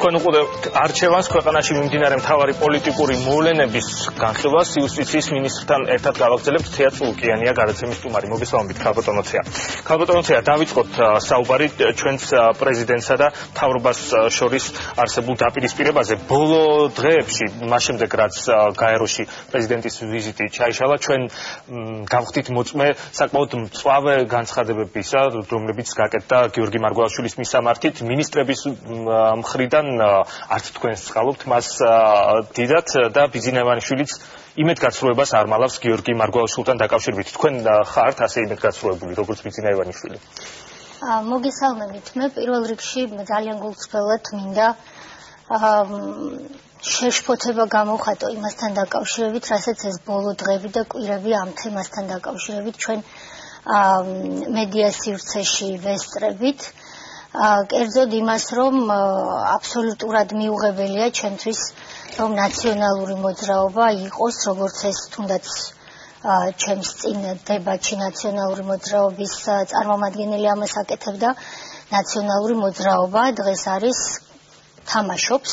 თქვენ უკვე არჩევანს ქვეყანაში მიმდინარე მთავარი პოლიტიკური მოვლენების განხილვას იუსტიციის მინისტრთან ერთად გავაგრძელებთ. თეა წულკიანია გადაცემის სტუმარი. მოგესალმებით, ქალბატონო თეა. ქალბატონო თეა, დავიწყოთ საუბარი ჩვენს პრეზიდენტსა და მთავრობას შორის არსებულ დაპირისპირებაზე. ბოლო დღეებში, მას შემდეგ რაც გაეროში პრეზიდენტის ვიზიტი ჩაიშალა, ჩვენ გავხდით მოწმე საკმაოდ მწვავე განცხადებებისა, რომლებიც გაკეთდა გიორგი მარგველაშვილის მისამართით. მინისტრების მხრიდან არც თქვენს წყალობთ მას დიდად და ბიძინევანიშვილიც იმედგაცრუებას არ მალავს გიორგი მარგველაშვილთან დაკავშირებით. თქვენ ხართ ასე იმედგაცრუებული, როგორც ბიძინევანიშვილი? მოგესალმებით. მე პირველ რიგში ძალიან გულწრფელად მინდა შეშფოთება გამოვხატო იმასთან დაკავშირებით, რასაც ეს ბოლო დღეები და კვირები ამ თემასთან დაკავშირებით ჩვენ მედია სივრცეში ვესწრებით. კერძოდ იმას, რომ აბსოლუტურად მიუღებელია ჩემთვის, რომ ნაციონალური მოძრაობა იყოს, როგორც ეს თუნდაც ჩემს წინ დებატში ნაციონალური მოძრაობის წარმომადგენელი ამას აკეთებდა, ნაციონალური მოძრაობა დღეს არის თამაშობს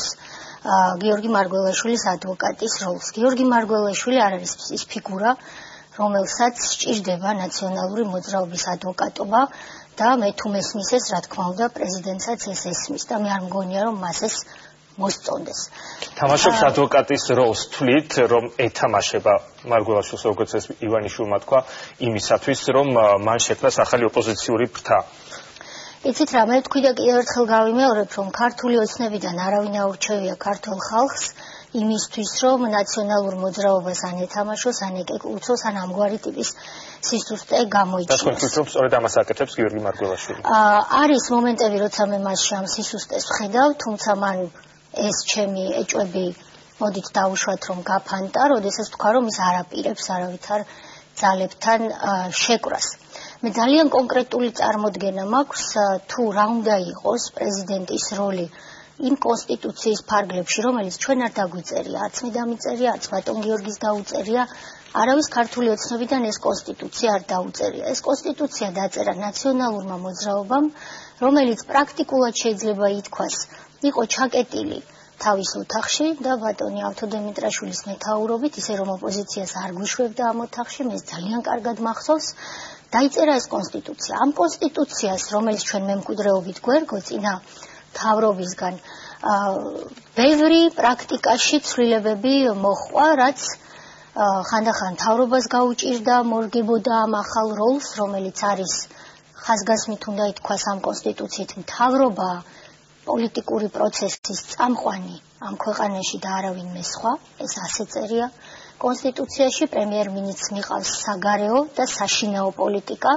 გიორგი მარგველაშვილის ადვოკატის როლს. გიორგი მარგველაშვილი არ არის ის ფიგურა, რომელსაც სჭირდება ნაციონალური მოძრაობის ადვოკატობა და მე თუ მესმის ეს, რა თქმა უნდა, პრეზიდენტსაც ეს ესმის და მე არ მგონია, რომ მას ეს მოსწონდეს. თამაშობს ადვოკატის როლს თვლით, რომ ეთამაშება მარგველაშვილს, როგორც ეს ივანიშვილმა თქვა, იმისათვის, რომ მან შექმნას ახალი ოპოზიციური ფრთა. იცით რა, მე თქვი და კიდევ ერთხელ გავიმეორებ, რომ ქართული ოცნებიდან არავინ აურჩევია ქართულ ხალხს იმისთვის, რომ ნაციონალურ მოძრაობას ან ეთამაშოს, ან ეკეკლუცოს, ან ამგვარი ტიპის სისუსტე გამოიჩინოს. და თქვენ თვითონ რომ სწორედ ამას აკეთებს გიორგი მარგველაშვილი? არის მომენტები, როცა მე მასში ამ სისუსტეს ვხედავ, თუმცა მან ეს ჩემი ეჭვები მოდით დავუშვათ, რომ გაფანტა, როდესაც თქვა, რომ ის არ აპირებს არავითარ ძალებთან შეკვრას. მე ძალიან კონკრეტული წარმოდგენა მაქვს, თუ რა უნდა იყოს პრეზიდენტის როლი იმ კონსტიტუციის ფარგლებში, რომელიც ჩვენ არ დაგვიწერია, არც მე დამიწერია, არც ბატონ გიორგის დაუწერია, არავის ქართული ოცნებიდან ეს კონსტიტუცია არ დაუწერია. ეს კონსტიტუცია დაწერა ნაციონალურმა მოძრაობამ, რომელიც პრაქტიკულად შეიძლება ითქვას, იყო ჩაკეტილი თავის ოთახში და ბატონი ავთოდემიტრაშვილის მეთაურობით, ისე რომ ოპოზიციას არ გვიშვებდა ამ ოთახში, მე ძალიან კარგად მახსოვს, დაიწერა ეს კონსტიტუცია. ამ კონსტიტუციას, რომელიც ჩვენ მემკვიდრეობით გვერგო წინა მთავრობისგან, ბევრი პრაქტიკაში ცვლილებები მოჰყვა, რაც ხანდახან მთავრობას გაუჭირდა, მორგებოდა ამ ახალ როლს, რომელიც არის ხაზგასმით უნდა ითქვას ამ კონსტიტუციით მთავრობა პოლიტიკური პროცესის წამყვანი ამ ქვეყანაში და არავინმე სხვა, ეს ასე წერია კონსტიტუციაში, პრემიერ-მინისტრს მიყავს საგარეო და საშინაო პოლიტიკა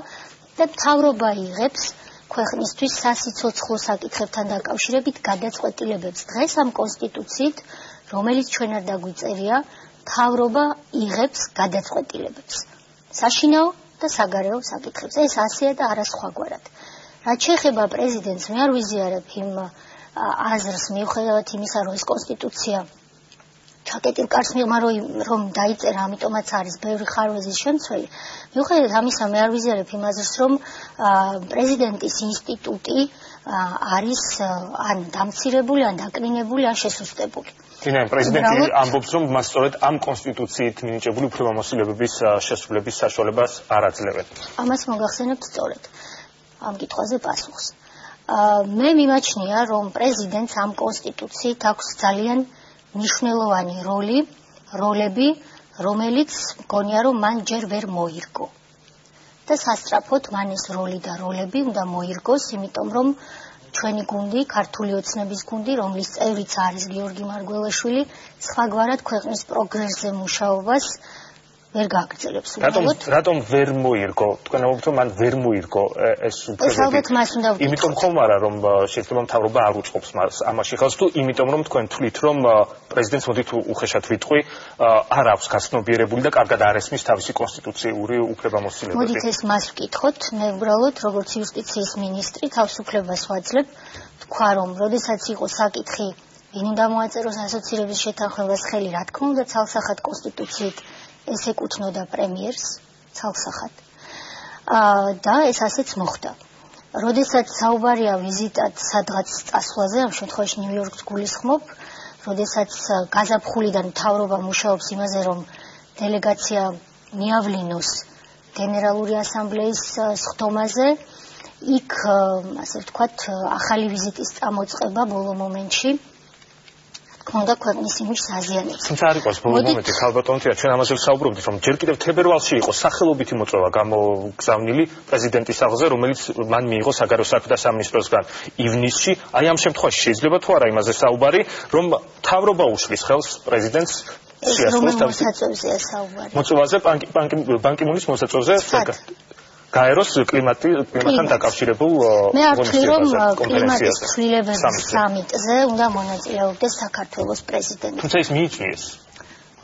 და მთავრობა იღებს ქვეყნისთვის სასიცოცხლო საკითხებთან დაკავშირებით გადაწყვეტილებებს. დღეს ამ კონსტიტუციით, რომელიც ჩვენ არ დაგვიწერია, მთავრობა იღებს გადაწყვეტილებებს საშინაო და საგარეო საკითხებზე. ეს ასეა და არა სხვაგვარად. რაც შეეხება პრეზიდენტს, მე არ ვიზიარებ იმ აზრს, მიუხედავად იმისა, რომ ეს კონსტიტუცია ჩაკეტილ კარს მიღმა, რომ დაიწერა, ამიტომაც არის ბევრი ხარვეზის შემცველი. მიუხედავად ამისა, მე არ ვიზიარებ იმ აზრს, რომ პრეზიდენტის ინსტიტუტი არის ან დამცირებული, ან დაკნინებული, ან შესუსტებული. პრეზიდენტი ამბობს, რომ მას სწორედ ამ კონსტიტუციით მინიჭებული უფლებამოსილებების შესრულების საშუალებას არ აძლევენ. ამას მოგახსენებთ სწორედ ამ კითხვაზე პასუხს. მე მიმაჩნია, რომ პრეზიდენტს ამ კონსტიტუციით აქვს ძალიან მნიშვნელოვანი როლები, რომელიც მგონია, რომ მან ჯერ ვერ მოირგო. და სასწრაფოდ მან ეს როლი და როლები უნდა მოირგოს, იმიტომ რომ ჩვენი გუნდი, ქართული ოცნების გუნდი, რომლის წევრიც არის გიორგი მარგველაშვილი, სხვაგვარად ქვეყნის პროგრესზე მუშაობას ვერ გააგრძელებს. რატომ ვერ მოირგო? თქვენ ამბობთ, რომ მან ვერ მოირგო ეს უფლებები. ეს ალბათ მას უნდა ვკითხოთ. იმიტომ ხომ არა, რომ შეიძლება მთავრობა არ უწყობს ამაში ხელს, თუ იმიტომ რომ თქვენ თვლით, რომ პრეზიდენტს მოდით უხეშად ვიტყვი, არ აქვს გაცნობიერებული და კარგად არ ესმის თავისი კონსტიტუციური უფლებამოსილებები. მოდით ეს მას ვკითხოთ. მე უბრალოდ როგორც იუსტიციის მინისტრი თავისუფლებას ვაძლევ, თქვა რომ როდესაც იყო საკითხი, ვინ უნდა მოაწეროს ასოცირების შეთანხმებას ხელი, რა თქმა უნდა, ცალსახად კონსტიტუციით ეს ეკუთვნოდა პრემიერს ცალსახად და ეს ასეც მოხდა. როდესაც საუბარია ვიზიტად სადღაც წასვლაზე, ამ შემთხვევაში ნიუ-იორკს გულისხმობ, როდესაც გაზაფხულიდან მთავრობა მუშაობს იმაზე, რომ დელეგაცია მიავლინოს გენერალური ასამბლეის სხდომაზე, იქ, ასე ვთქვათ, ახალი ვიზიტის წამოწყება ბოლო მომენტში თქონდა ქვეყნის იმიჯს აზიანებს. თუმცა არ იყოს ბოლო მომენტი, ქალბატონია, ჩვენ ამაზე ვსაუბრობთ, რომ ჯერ კიდევ თებერვალში იყო სახელობითი მოწვევა გამოგზავნილი პრეზიდენტის სახლზე, რომელიც მან მიიღო საგარეო საქმეთა სამინისტროსგან ივნისში. აი ამ შემთხვევაში შეიძლება თუ არა იმაზე საუბარი, რომ მთავრობა უშლის ხელს პრეზიდენტს შეასრულოს თავისი მოსაწვევზეა საუბარი. მოწვევაზე ბან კი მუნის მოსაწვევზე გაეროს კლიმატთან დაკავშირებულ მე არ ვთვლი, რომ კლიმატის ცვლილებების სამიტზე უნდა მონაწილეობდეს საქართველოს პრეზიდენტი. თუმცა ის მიიწვიეს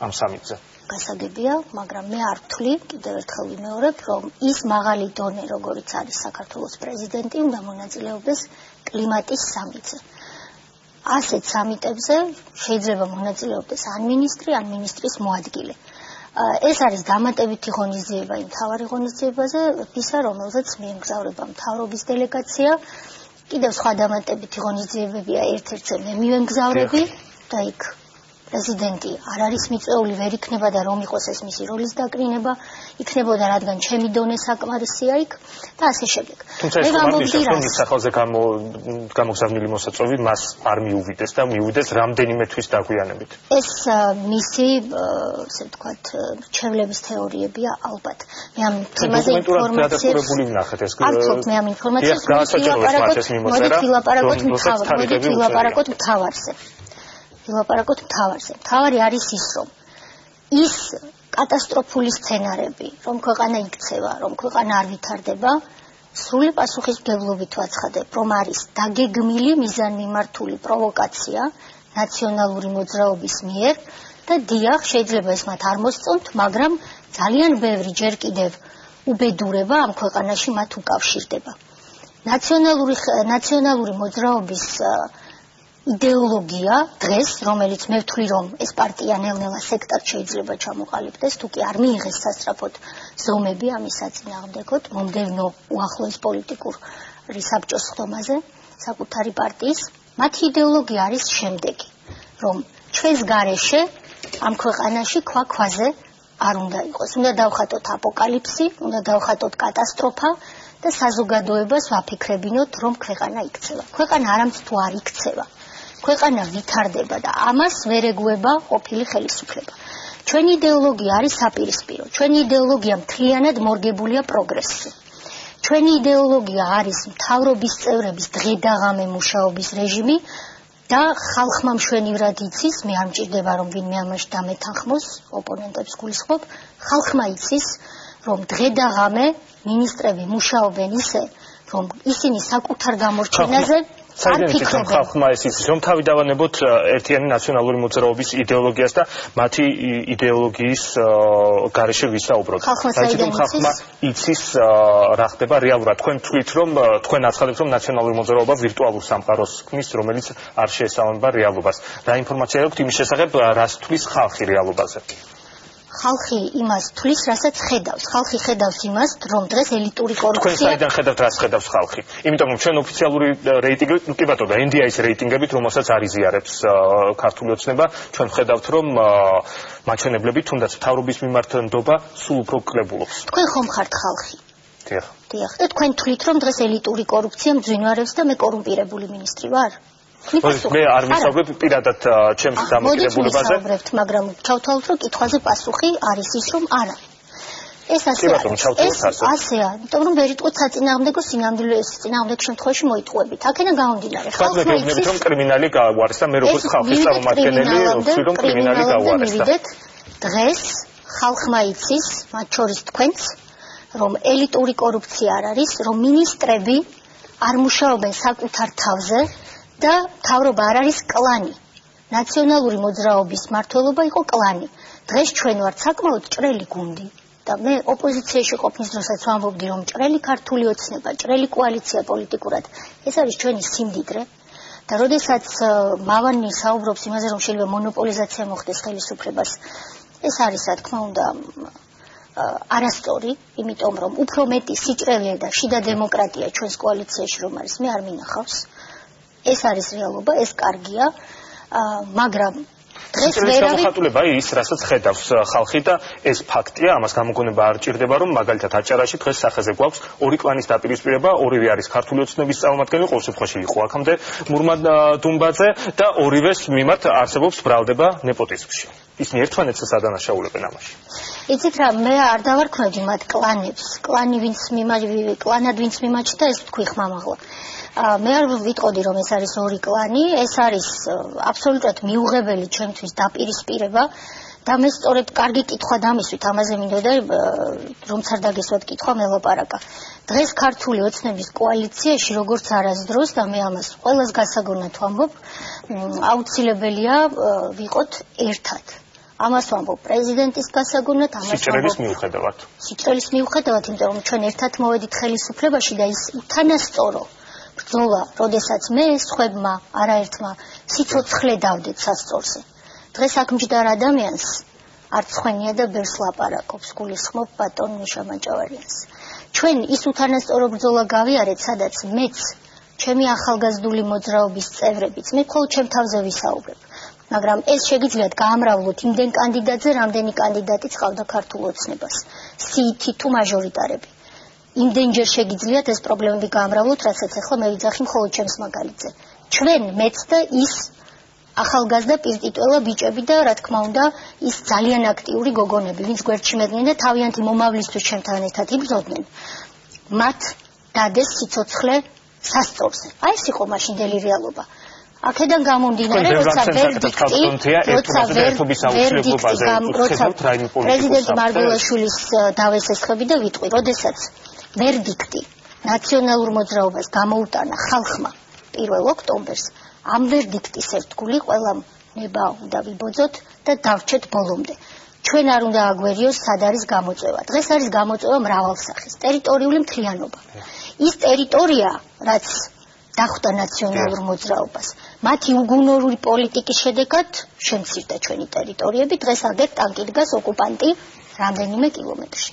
ამ სამიტზე. გასაგებია, მაგრამ მე არ ვთვლი, კიდევ ერთხელ ვიმეორებ, რომ ის მაღალი დონე, როგორიც არის საქართველოს პრეზიდენტი, უნდა მონაწილეობდეს კლიმატის სამიტზე. ასეთ სამიტებზე შეიძლება მონაწილეობდეს ან მინისტრი, ან მინისტრის მოადგილე. ეს არის დამატებითი ღონისძიება იმ მთავარი ღონისძიებაზე, ისა რომელზეც მიემგზავრება მთავრობის დელეგაცია. კიდევ სხვა დამატებითი ღონისძიებებია, ერთ-ერთზე მე მივემგზავრები და იქ პრეზიდენტი არ არის მიწვეული, ვერ იქნება და რომ იყოს ეს მისი როლის დაკრინება, იქნებოდა რადგან ჩემი დონე საკმარისია იქ და ასე შემდეგ. თუმცა ეს კომისიის სახელზე გამოგზავნილი მოსაწვევი მას არ მიუვიდეს და მიუვიდეს რამდენიმე თვის დაგვიანებით. ეს მისი, ასე ვთქვათ, რჩევლების თეორიებია ალბათ. მე ამ თემაზე ინფორმაციას მე ამ ინფორმაციას ვილაპარაკოთ მთავარზე. მთავარი არის ის, რომ ის კატასტროფული სცენარები, რომ ქვეყანა იქცევა, რომ ქვეყანა არ ვითარდება, სრული პასუხისმგებლობით ვაცხადებ, რომ არის დაგეგმილი მიზანმიმართული პროვოკაცია ნაციონალური მოძრაობის მიერ და დიახ, შეიძლება ეს მათ არ მოსწონთ, მაგრამ ძალიან ბევრი ჯერ კიდევ უბედურება ამ ქვეყანაში მათ უკავშირდება. ნაციონალური მოძრაობის იდეოლოგია დღეს, რომელიც მე ვთვლი, რომ ეს პარტია ნელ-ნელა სექტად შეიძლება ჩამოყალიბდეს, თუ კი არ მიიღეს სასწრაფოდ ზომები ამის საწინააღმდეგოდ, მომდევნო უახლოეს პოლიტიკური საბჭოს სხდომაზე, საკუთარი პარტიის, მათი იდეოლოგია არის შემდეგი, რომ ჩვენს გარეშე ამ ქვეყანაში ქვაზე არ უნდა იყოს. უნდა დავხატოთ აპოკალიფსი, უნდა დავხატოთ კატასტროფა და საზოგადოებას ვაფიქრებინოთ, რომ ქვეყანა იქცევა. ქვეყანა არამც თუ არ იქცევა. ქვეყანა ვითარდება და ამას ვერ ეგუება ყოფილი ხელისუფლება. ჩვენი იდეოლოგია არის საპირისპირო. ჩვენი იდეოლოგია მთლიანად მორგებულია პროგრესზე. ჩვენი იდეოლოგია არის მთავრობის წევრების დღე-დაღამე მუშაობის რეჟიმი და ხალხმა მშვენივრად იცის, მე არ მჭირდება რომ ვინმე ამაში დამეთანხმოს, ოპონენტებს გულისხმობ, ხალხმა იცის, რომ დღე-დაღამე მინისტრები მუშაობენ ისე, რომ ისინი საკუთარ გამორჩენაზე საიდანო ხალხმა ეს იცის, რომ თავი დავანებოთ ერთიანი ნაციონალური მოძრაობის იდეოლოგიას და მათი იდეოლოგიის გარეშე ვისაუბროთ. ხალხმა იცის რა ხდება რეალურად. თქვენ თქვით, რომ თქვენ აცხადებთ, რომ ნაციონალური მოძრაობა ვირტუალურ სამყაროს ქმნის, რომელიც არ შეესაბამება რეალობას. რა ინფორმაცია აქვს იმის შესახებ, რას თვლის ხალხი რეალობაზე? ხალხი იმას თვლის, რასაც ხედავს. ხალხი ხედავს იმას, რომ დღეს ელიტური კორუფცია. თქვენ საიდან ხედავთ, რას ხედავს ხალხი? იმიტომ რომ ჩვენ ოფიციალური რეიტინგებით, კი ბატონო, NDI-ის რეიტინგებით, რომელსაც არ იზიარებს ქართული ოცნება, ჩვენ ხედავთ, რომ მაჩვენებლები თუნდაც მთავრობის მიმართ ნდობა სულ უფრო კლებულობს. თქვენ ხომ ხართ ხალხი? დიახ. და თქვენ თვლით, რომ დღეს ელიტური კორუფცია მძვინვარებს და მე კორუმპირებული მინისტრი ვარ? მე არ ვისაუბრებ პირადად ჩემს დამოკიდებულებაზე. მაგრამ ჩავთვალოთ, რომ კითხვაზე პასუხი არის ის, რომ არა. ეს ასეა, იმიტომ რომ ვერ იტყვით საწინააღმდეგო წინააღმდეგ შემთხვევაში მოიტყუებით. აქედან გამომდინარე, ხალხმა იცის, რომ კრიმინალი გაუარეს და მე როგორც ხალხის წარმომადგენელი ვთვლი, რომ კრიმინალი გაუარეს და დღეს ხალხმა იცის, მათ შორის თქვენც, რომ ელიტური კორუფცია არ არის, რომ მინისტრები არ მუშაობენ საკუთარ თავზე და მთავრობა არ არის კლანი. ნაციონალური მოძრაობის მმართველობა იყო კლანი. დღეს ჩვენ ვართ საკმაოდ ჭრელი გუნდი და მე ოპოზიციაში ყოფნის დროსაც ვამბობდი, რომ ჭრელი ქართული ოცნება, ჭრელი კოალიცია პოლიტიკურად ეს არის ჩვენი სიმდიდრე და როდესაც მავანი საუბრობს იმაზე, რომ შეიძლება მონოპოლიზაცია მოხდეს ხელისუფლებას, ეს არის, რა თქმა უნდა, არასწორი, იმიტომ რომ უფრო მეტი სიჭრელე და შიდა დემოკრატია ჩვენს კოალიციაში რომ არის, მე არ მინახავს. ეს არის რეალობა, ეს კარგია, მაგრამ დღეს გამოხატულება ის, რასაც ხედავს ხალხი და ეს ფაქტია, ამას გამოგონება არ ჭირდება, რომ მაგალითად აჭარაში დღეს სახეზე გვაქვს ორი კლანის დაპირისპირება, ორივე არის ქართული ოცნების წარმომადგენელი, ყოველ შემთხვევაში იყო აქამდე მურმან დუმბაძე და ორივეს მიმართ არსებობს ბრალდება ნეპოტიზმში. ისინი ერთმანეთს ადანაშაულებენ ამაში. იცით რა, მე არ დავარქმევდი მათ კლანებს, კლანად ვინც მიმაჩნდა, ეს თქვი ხმამაღლა. მე არ ვიტყოდი რომ ეს არის ორი კლანი, ეს არის აბსოლუტურად მიუღებელი ჩემთვის დაპირისპირება და მე სწორედ კარგი კითხვა დამისვით, ამაზე მინდოდა რომც არ დაგესვათ კითხვა მელაპარაკა. დღეს ქართული ოცნების კოალიციაში როგორც არასდროს და მე ამას ყველას გასაგონად ვამბობ, აუცილებელია ვიყოთ ერთად. ამას ვამბობ პრეზიდენტის გასაგონად, ამას ვამბობ სიჭრელის მიუხედავად, იმიტომ რომ ჩვენ ერთად მოვედით ხელისუფლებაში და ის უთანასწორო ბრძოლა, როდესაც მე სხვებმა არაერთმა სიცოცხლე დავდეთ სასწორზე. დღეს აქ მჯდარ ადამიანს არც ხვენია და ბერს ლაპარაკობს, გულისხმობ ბატონ მიშა მაჭავარიანს. ჩვენ ის უთანასწორო ბრძოლა გავიარეთ, სადაც მეც, ჩემი ახალგაზრდული მოძრაობის წევრებიც, მე მხოლოდ ჩემ თავზე ვისაუბრებ. მაგრამ ეს შეგიძლიათ გაამრავლოთ იმდენ კანდიდატზე, რამდენი კანდიდატი წავდა ქართულ ოცნებას. სიითი თუ მაჟორიტარები. იმდენჯერ შეგიძლიათ ეს პრობლემები გაამრავლოთ, რასაც ახლა მე ვიძახი მხოლოდ ჩემს მაგალითზე. ჩვენ მეც და ის ახალგაზრდა პირტიტველა ბიჭები და რა თქმა უნდა ის ძალიან აქტიური გოგონები, ვინც გვერდში მედგნენ და თავიანთი მომავლისთვის ჩემთან ერთად იბრძოდნენ. მათ დადეს სიცოცხლე სასწორზე. აი ეს იყო მაშინდელი რეალობა. აქედან გამომდინარე, როცა პრეზიდენტ მარგველაშვილის დავესესხები და ვიტყვი, როდესაც ვერდიქტი ნაციონალურ მოძრაობას გამოუტანა ხალხმა 1 ოქტომბერს, ამ ვერდიქტის ერთგული ყველამ ნება უნდა ვიბოძოთ და დავრჩეთ ბოლომდე. ჩვენ არ უნდა აგვერიოს სად არის გამოწვევა. დღეს არის გამოწვევა მრავალსახის, ტერიტორიული მთლიანობა. ის ტერიტორია, რაც დახვდა ნაციონალურ მოძრაობას, მათი უგუნურული პოლიტიკის შედეგად შემცირდა ჩვენი ტერიტორიები, დღეს აგერ ტანკი დგას ოკუპანტი რამდენიმე კილომეტრში.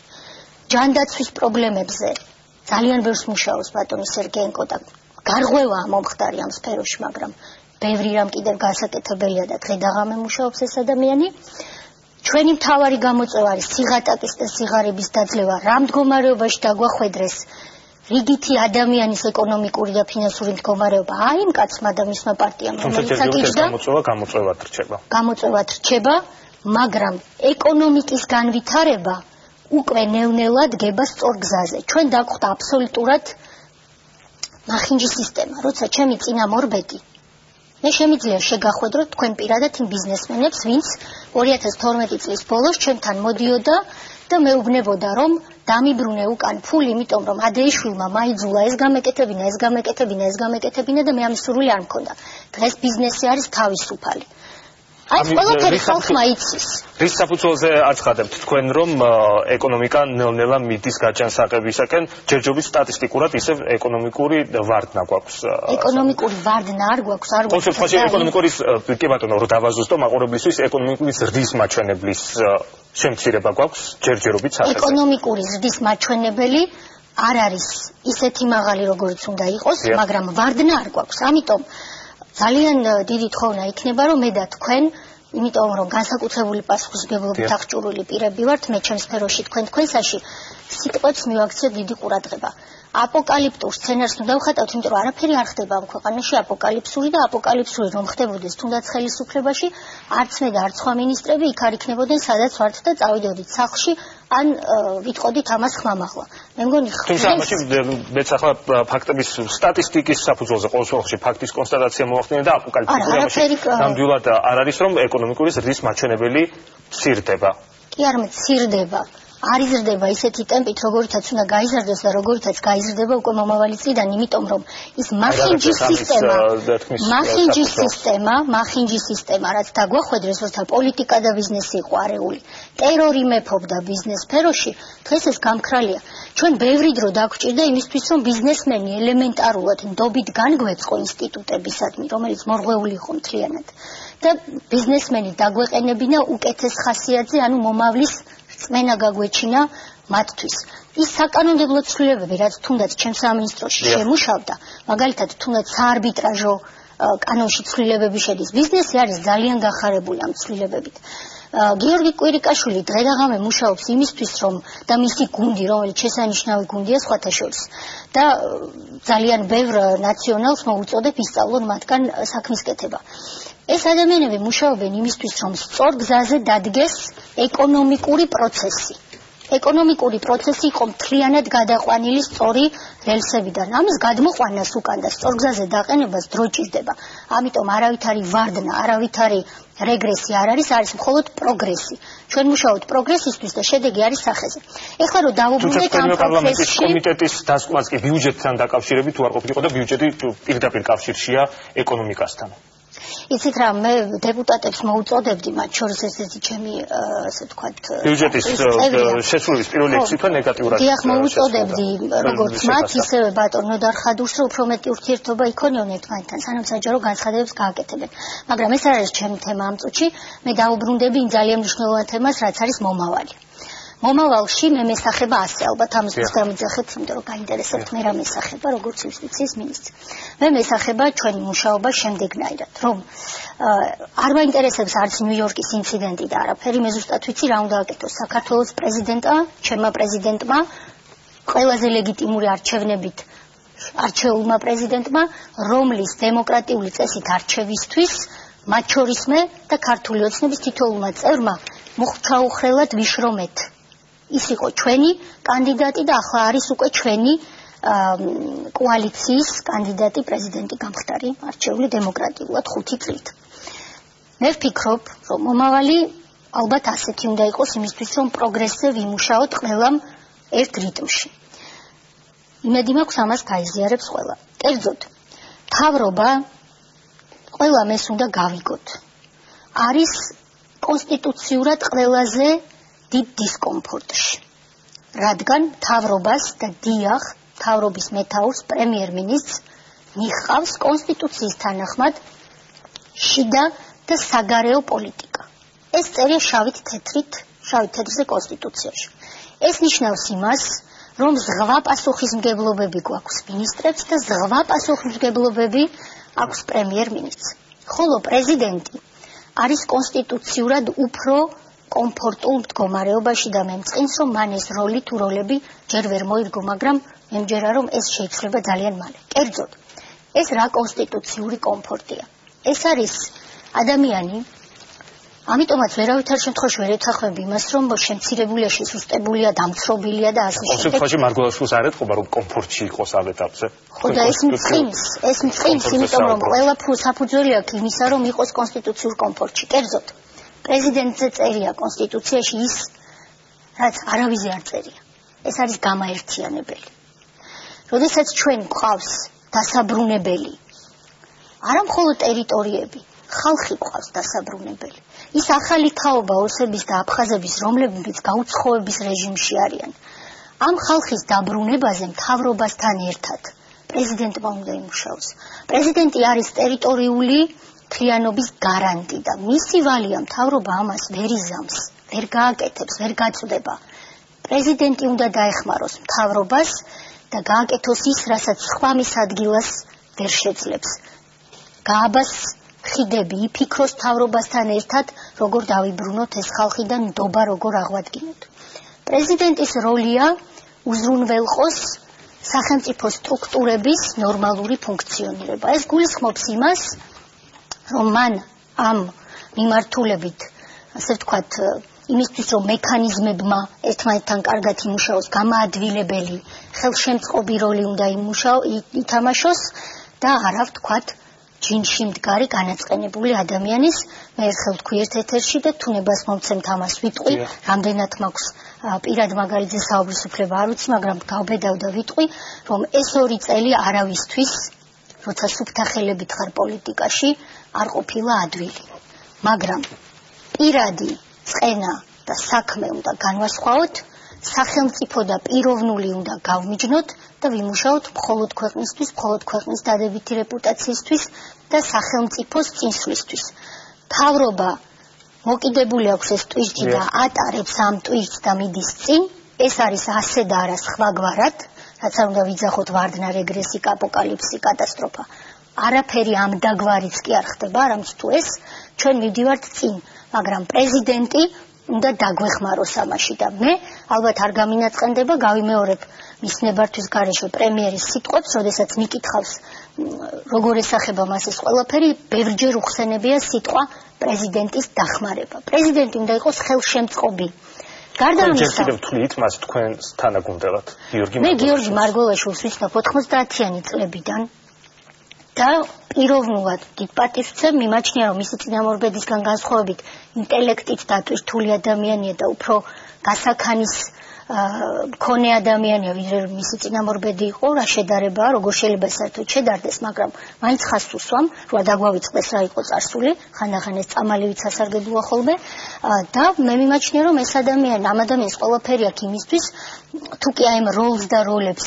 ჯანდაცვის პრობლემებზე ძალიან ბევრს მუშაობს ბატონი სერგეენკო და გარღვევა მომხდარი ამ სფეროში, მაგრამ ბევრი რამ კიდევ გასაკეთებელია და დღე-დაღამე მუშაობს ეს ადამიანი. ჩვენი მთავარი გამოწვევა არის სიღატაკის და სიღარიბის დაძლევა, რა მდგომარეობაში დაგვახვედრეს რიგითი ადამიანის ეკონომიკური და ფინანსური მდგომარეობა. აი იმ კაცმა და მისმა პარტიამ რომელიც აკიჭდა გამოწვევად რჩება, მაგრამ ეკონომიკის განვითარება უკვე ნელ-ნელა დგება სწორ გზაზე. ჩვენ დაგვხვდა აბსოლუტურად ნახინჯის სისტემა, როცა ჩემი წინა მორბედი მე შემიძლია შეგახვედროთ თქვენ პირადად იმ ბიზნესმენებს, ვინც 2012 წლის ბოლოს ჩემთან მოდიოდა და მეუბნებოდა, რომ დამიბრუნე უკან ფული, იმიტომ რომ ადეიშვილმა მაიძულა ეს გამეკეთებინა და მე ამის სურვილი არ მქონდა. დღეს ბიზნესი არის თავისუფალი. აი ყველაფერი ხალხმა იცის. რის საფუძველზე აცხადებთ თქვენ, რომ ეკონომიკა ნელ-ნელა მიდის გაჯანსაღებისაკენ, ჯერჯერობით სტატისტიკურად ისევ ეკონომიკური ვარდნა გვაქვს. ეკონომიკური ვარდნა არ გვაქვს, არ გვაქვს. ყოველთვის ეკონომიკური კი ბატონო, რომ დავაზუსტო მაყურებლისთვის, ეკონომიკური ზრდის მაჩვენებლის შემცირება გვაქვს ჯერჯერობით სახეზე. ეკონომიკური ზრდის მაჩვენებელი არ არის ისეთი მაღალი, როგორც უნდა იყოს, მაგრამ ვარდნა არ გვაქვს. ამიტომ ძალიან დიდი თხოვნა იქნება, რომ მე და თქვენ, იმიტომ რომ განსაკუთრებული პასუხისმგებლობით აღჭურვილი პირები ვართ, მე ჩემს სფეროში თქვენსაში სიტყვებს მივაქციოთ დიდი ყურადღება. აპოკალიფტურ სცენარს უნდა ვხატავთ, იმიტომ რომ არაფერი არ ხდება ამ ქვეყანაში აპოკალიფსური და აპოკალიფსური რომ ხდებოდეს თუნდაც ხელისუფლებაში, არც მე და არც სხვა მინისტრები იქ არ იქნებოდნენ, სადაც ვართ და წავიდოდით სახლში, ან ვიტყოდით ამას ხმამაღლა. მე მგონი თუმცა ამაში მეც ახლა ფაქტების სტატისტიკის საფუძველზე ყოველ შემთხვევაში ფაქტის კონსტატაცია მოახდინე და აპოკალიფსური ამაში ნამდვილად არ არის, რომ ეკონომიკური ზრდის მაჩვენებელი მცირდება. კი არ მცირდება. არ იზრდება ისეთი ტემპით, როგორითაც უნდა გაიზარდოს და როგორითაც გაიზრდება უკვე მომავალი წლიდან, იმიტომ რომ ის მახინჯის სისტემა, რაც დაგვახვედრეს, როცა პოლიტიკა და ბიზნესი იყო არეული, ტერორი მეფობდა ბიზნეს სფეროში, დღეს ეს გამქრალია. ჩვენ ბევრი დრო დაგვჭირდა იმისთვის, რომ ბიზნესმენი ელემენტარულად ნდობით განგვეწყო ინსტიტუტებისადმი, რომელიც მორღვეული იყო მთლიანად. და ბიზნესმენი დაგვეყენებინა უკეთეს ხასიათზე, ანუ მომავლის წმენა გაგვეჩინა მათთვის. ის საკანონმდებლო ცვლილებები, რაც თუნდაც ჩემს სამინისტროში შემუშავდა, მაგალითად, თუნდაც საარბიტრაჟო კანონში ცვლილებები შედის. ბიზნესი არის ძალიან გახარებული ამ ცვლილებებით. გიორგი კვირიკაშვილი დღე და ღამე მუშაობს იმისთვის, რომ და მისი გუნდი, რომელიც შესანიშნავი გუნდია სხვათა შორის და ძალიან ბევრ ნაციონალს მოუწოდებ ისწავლონ მათგან საქმის კეთება. ეს ადამიანები მუშაობენ იმისთვის, რომ სწორ გზაზე დადგეს ეკონომიკური პროცესი. ეკონომიკური პროცესი იყო მთლიანად გადაყვანილი სწორი რელსებიდან. ამის გადმოყვანას უკან და სწორ გზაზე დაყენებას დრო ჭირდება. ამიტომ არავითარი ვარდნა, არავითარი რეგრესი არ არის, არის მხოლოდ პროგრესი. ჩვენ მუშაობთ პროგრესისთვის და შედეგი არის სახეზე. ეხლა რომ დავუბრუნდეთ ამ პროცესში, კომიტეტის დასკვნაც კი ბიუჯეტთან დაკავშირებით თუ არ ყოფილიყო და ბიუჯეტი პირდაპირ კავშირშია ეკონომიკასთან. იცით რა, მე დეპუტატებს მოუწოდებდი, მათ შორის ესეთი ჩემი, ასე ვთქვათ, ბიუჯეტის შესრულების პირველი ექსიტვა ნეგატიურად. დიახ, მოუწოდებდი, როგორც მათ, ისევე ბატონ ნოდარ ხადურს, რომ უფრო მეტი ურთიერთობა იქონიონ ერთმანეთთან, სანამ საჯარო განცხადებებს გააკეთებენ. მაგრამ ეს არ არის ჩემი თემა ამ წუთში, მე დავუბრუნდები იმ ძალიან მნიშვნელოვან თემას, რაც არის მომავალი. მომავალში მე მესახება ასე, ალბათ ამისთვის გამიძახეთ, იმიტომ რომ გაინტერესებთ მე რა მესახება, როგორც იუსტიციის მინისტრი. მე მესახება ჩვენი მუშაობა შემდეგნაირად, რომ არ მაინტერესებს არც ნიუ-იორკის ინციდენტი და არაფერი, მე ზუსტად ვიცი რა უნდა აკეთოს საქართველოს პრეზიდენტმა, ჩემმა პრეზიდენტმა, ყველაზე ლეგიტიმური არჩევნებით არჩეულმა პრეზიდენტმა, რომლის დემოკრატიული წესით არჩევისთვის, მათ შორის მე და ქართული ოცნების თითოეულმა წევრმა მოხჩაუხრელად ვიშრომეთ. ის იყო ჩვენი კანდიდატი და ახლა არის უკვე ჩვენი კოალიციის კანდიდატი პრეზიდენტი გამხდარი არჩეული დემოკრატიულად 5 წლით. მე ვფიქრობ, რომ მომავალი ალბათ ასეთი უნდა იყოს იმისთვის, რომ პროგრესზე ვიმუშაოთ ყველამ ერთ რიტმში. იმედი მაქვს ამას გაიზიარებს ყველა. კერძოდ, მთავრობა ყველამ ეს უნდა გავიგოთ. არის კონსტიტუციურად ყველაზე დიდ დისკომფორტში. რადგან მთავრობას და დიახ, მთავრობის მეთაურს, პრემიერ-მინისტრს მიჰყავს კონსტიტუციის თანახმად შიდა და საგარეო პოლიტიკა. ეს წერია შავით თეთრზე კონსტიტუციაში. ეს ნიშნავს იმას, რომ ზღვა პასუხისმგებლობები გვაქვს მინისტრებს და ზღვა პასუხისმგებლობები აქვს პრემიერ-მინისტრს. ხოლო პრეზიდენტი არის კონსტიტუციურად უფრო კომფორტულ მდგომარეობაში და მე მწყინს, რომ მან ეს როლი თუ როლები ჯერ ვერ მოირგო, მაგრამ მე მჯერა, რომ ეს შეიცვლება ძალიან მალე. კერძოდ, ეს რა კონსტიტუციური კომფორტია? ეს არის ადამიანი, ამიტომაც ვერავითარ შემთხვევაში ვერ ეთანხმები იმას, რომ შემცირებულია, შესუსტებულია, დამცრობილია და ასე შემდეგ. კონსტიტუციაში მარგველაშვილს არ ეთყობა, რომ კომფორტში იყოს ამ ეტაპზე. ხო და ეს მწყინს, იმიტომ რომ ყველა საფუძველი აქვს იმისა, რომ იყოს კონსტიტუციურ კომფორტში. კერძოდ, პრეზიდენტზე წერია კონსტიტუციაში ის, რაც არავიზე არ წერია. ეს არის გამაერთიანებელი. როდესაც ჩვენ გვყავს დასაბრუნებელი, არა მხოლოდ ტერიტორიები, ხალხი გვყავს დასაბრუნებელი. ის ახალი თაობა ოსების და აფხაზების, რომლებიც გაუცხოების რეჟიმში არიან. ამ ხალხის დაბრუნებაზე მთავრობასთან ერთად პრეზიდენტმა უნდა იმუშაოს. პრეზიდენტი არის ტერიტორიული მთლიანობის გარანტი და მისი ვალია მთავრობა ამას ვერ იზამს, ვერ გააკეთებს, ვერ გაწდება. პრეზიდენტი უნდა დაეხმაროს მთავრობას და გააკეთოს ის, რასაც სხვა მის ადგილას ვერ შეძლებს. გააბას ხიდები, იფიქროს მთავრობასთან ერთად, როგორ დავიბრუნოთ ეს ხალხი და ნდობა როგორ აღვადგინოთ. პრეზიდენტის როლია უზრუნველყოს სახელმწიფო სტრუქტურების ნორმალური ფუნქციონირება. ეს გულისხმობს იმას, რომ მან ამ მიმართულებით, ასე ვთქვათ, იმისთვის, რომ მექანიზმებმა ერთმანეთთან კარგად იმუშაოს, გამაადვილებელი, ხელშემწყობი როლი უნდა ითამაშოს და არა ვთქვათ, ჯინში მდგარი განაწყენებული ადამიანის, მე ერთხელ ვთქვი ერთ ეთერში და თუნებას მომცემთ ამას ვიტყვი, რამდენად მაქვს პირად მაგალითზე საუბრის უფლება არ ვიცი, მაგრამ გავბედავ და ვიტყვი, რომ ეს 2 წელი არავისთვის, როცა სუფთა ხელებით ხარ პოლიტიკაში, არ ყოფილა ადვილი. მაგრამ პირადი წყენა და საქმე უნდა განვასხვაოთ, სახელმწიფო და პიროვნული უნდა გავმიჯნოთ და ვიმუშაოთ მხოლოდ ქვეყნისთვის, მხოლოდ ქვეყნის დადებითი რეპუტაციისთვის და სახელმწიფოს წინსვლისთვის. მთავრობა მოკიდებული აქვს ეს ტვირთი და ატარებს ამ ტვირთს და მიდის წინ, ეს არის ასე და არა სხვაგვარად, რაც არ უნდა ვიძახოთ ვარდნა, რეგრესი, აპოკალიფსი, კატასტროფა. არაფერი ამ დაგვარიც კი არ ხდება, არამედ თუ ეს ჩვენ მივდივართ წინ, მაგრამ პრეზიდენტი უნდა დაგვეხმაროს ამაში და მე ალბათ არ გამინაწყენდება, გავიმეორებ მის ნებართვის გარეშე პრემიერის სიტყვებს, როდესაც მიკითხავს როგორ ესახება მას ეს ყველაფერი, ბევრჯერ უხსენებია სიტყვა პრეზიდენტის დახმარება. პრეზიდენტი უნდა იყოს ხელშემწყობი. გარდა ამისა, ჯერ ვთვლით მას თქვენ თანაგუნდელად, გიორგი მე გიორგი მარგველაშვილს ვიცნობ 90-იანი წლებიდან და პიროვნულად დიდ პატივს ვცემ, მიმაჩნია რომ მისი წინამორბედისგან განსხვავებით ინტელექტით დატვირთული ადამიანია და უფრო გასაქანის მქონე ადამიანია, ვიდრე მისი წინამორბედი იყო, რა შედარებაა, როგორ შეიძლება საერთოდ შედარდეს, მაგრამ მაინც ხას უსვამ, რომ დაგვავიწყდეს რა იყო წარსული, ხანდახან ეს წამალივით სასარგებლოა ხოლმე და მე მიმაჩნია რომ ეს ადამიანი, ამ ადამიანს ყველაფერი აქვს იმისთვის, თუ კი აი ამ როლს და როლებს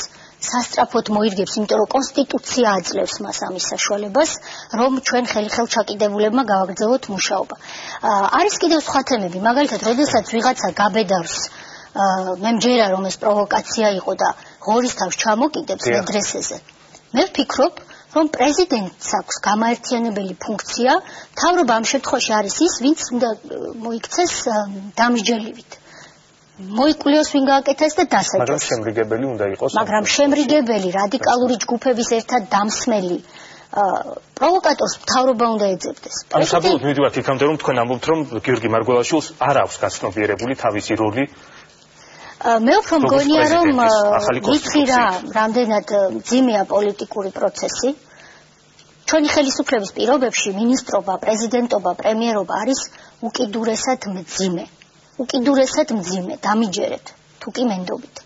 სასწრაფოდ მოირგებს, იმიტომ რომ კონსტიტუცია აძლევს მას ამის საშუალებას, რომ ჩვენ ხელი-ხელ ჩაკიდებულებმა გავაგრძელოთ მუშაობა. არის კიდევ სხვა თემები, მაგალითად, როდესაც ვიღაცა გაბედავს, მე მჯერა რომ ეს პროვოკაცია იყო და ღორის თავს ჩამოკიდებს მედრესეზე. მე ვფიქრობ, რომ პრეზიდენტს აქვს გამაერთიანებელი ფუნქცია, მთავრობა ამ შემთხვევაში არის ის, ვინც უნდა მოიქცეს დამსჯელივით. მოიკვლიოს ვინ გააკეთეს და დასაჯოს. მაგრამ შემრიგებელი უნდა იყოს. მაგრამ შემრიგებელი რადიკალური ჯგუფების ერთად დამსმელი პროვოკატორს მთავრობა უნდა ეძებდეს. ანუ საბოლოოდ მივიდივართ იქამდე, რომ თქვენ ამბობთ, რომ გიორგი მარგველაშვილს არ აქვს გაცნობიერებული თავისი როლი. მე უფრო მგონია, რომ ვიცი რა, რამდენად მძიმეა პოლიტიკური პროცესი. ჩვენი ხელისუფლების პირობებში მინისტრობა, პრეზიდენტობა, პრემიერობა არის უკიდურესად მძიმე. უკიდურესად მძიმე, დამიჯერეთ, თუ კი მენდობით.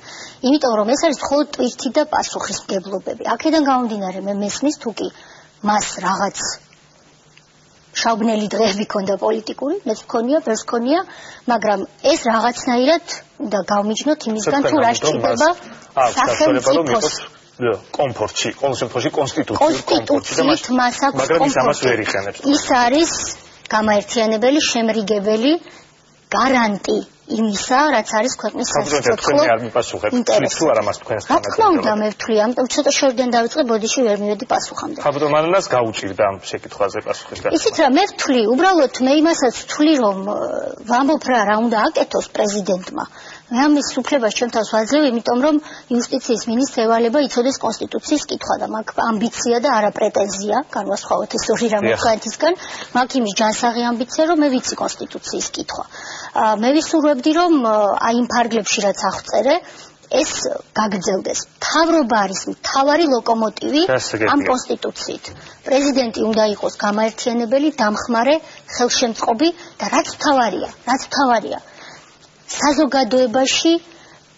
იმიტომ რომ ეს არის მხოლოდ ტვირთი და პასუხისმგებლობები. აქედან გამომდინარე მე მესმის, თუ კი მას რაღაც შავბნელი დღეები ქონდა პოლიტიკური, მეც მქონია, ბევრს მქონია, მაგრამ ეს რაღაცნაირად უნდა გავმიჯნოთ იმისგან, თუ რა სჭირდება სახელმწიფოს კომფორტში, ყოველ შემთხვევაში კონსტიტუციით მას აქვს მაგრამ ის ამას ვერ იხსენებს. ის არის გამაერთიანებელი, შემრიგებელი გარანტი იმისა, რაც არის ქვეყნის სასიცოცხლო ინტერესი. რა თქმა უნდა, მე ვთვლი, ამიტომ ცოტა შორიდან დავიწყე, ბოდიში ვერ მივედი პასუხამდე. ხაბატონ მანანას გაუჭირდა ამ შეკითხვაზე პასუხის გასმა. ისიც რა, მე ვთვლი, უბრალოდ მე იმასაც ვთვლი, რომ ვამბობ რა უნდა აკეთოს პრეზიდენტმა. მე ამის უფლებას ჩემ თავს ვაძლევ, იმიტომ რომ იუსტიციის მინისტრს ევალება იცოდეს კონსტიტუციის კითხვა და მაგ ამბიცია და არა პრეტენზია, განვასხვაოთ ეს ორი რამ ერთმანეთისგან, მაგ იმის ჯანსაღი ამბიცია, რომ მე ვიცი კონსტიტუციის კითხვა. მე ვისურვებდი, რომ აი იმ ფარგლებში რაც აღწერე, ეს გაგრძელდეს. მთავრობა არის მთავარი ლოკომოტივი ამ კონსტიტუციით. პრეზიდენტი უნდა იყოს გამაერთიანებელი, დამხმარე, ხელშემწყობი და რაც მთავარია, საზოგადოებაში